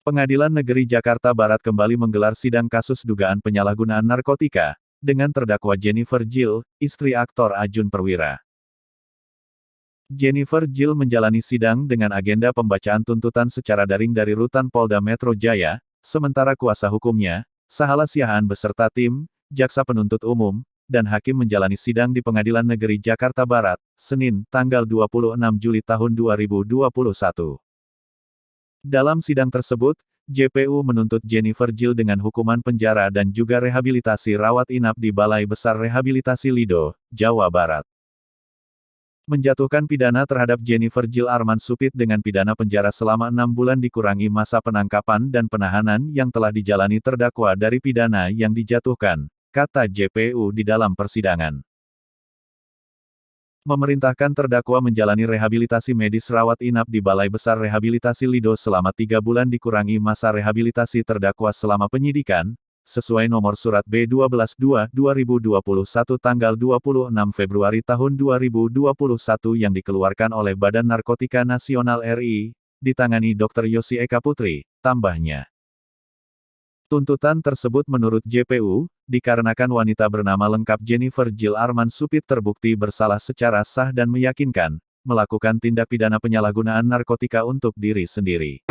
Pengadilan Negeri Jakarta Barat kembali menggelar sidang kasus dugaan penyalahgunaan narkotika, dengan terdakwa Jennifer Jill, istri aktor Ajun Perwira. Jennifer Jill menjalani sidang dengan agenda pembacaan tuntutan secara daring dari Rutan Polda Metro Jaya, sementara kuasa hukumnya, Sahala Siahaan beserta tim, jaksa penuntut umum, dan hakim menjalani sidang di Pengadilan Negeri Jakarta Barat, Senin, tanggal 26 Juli tahun 2021. Dalam sidang tersebut, JPU menuntut Jennifer Jill dengan hukuman penjara dan juga rehabilitasi rawat inap di Balai Besar Rehabilitasi Lido, Jawa Barat. Menjatuhkan pidana terhadap Jennifer Jill Arman Supit dengan pidana penjara selama 6 bulan dikurangi masa penangkapan dan penahanan yang telah dijalani terdakwa dari pidana yang dijatuhkan, kata JPU di dalam persidangan. Memerintahkan terdakwa menjalani rehabilitasi medis rawat inap di Balai Besar Rehabilitasi Lido selama 3 bulan dikurangi masa rehabilitasi terdakwa selama penyidikan, sesuai nomor surat B12-2/2021 tanggal 26 Februari tahun 2021 yang dikeluarkan oleh Badan Narkotika Nasional RI, ditangani Dr. Yosi Eka Putri, tambahnya. Tuntutan tersebut menurut JPU, dikarenakan wanita bernama lengkap Jennifer Jill Arman Supit terbukti bersalah secara sah dan meyakinkan, melakukan tindak pidana penyalahgunaan narkotika untuk diri sendiri.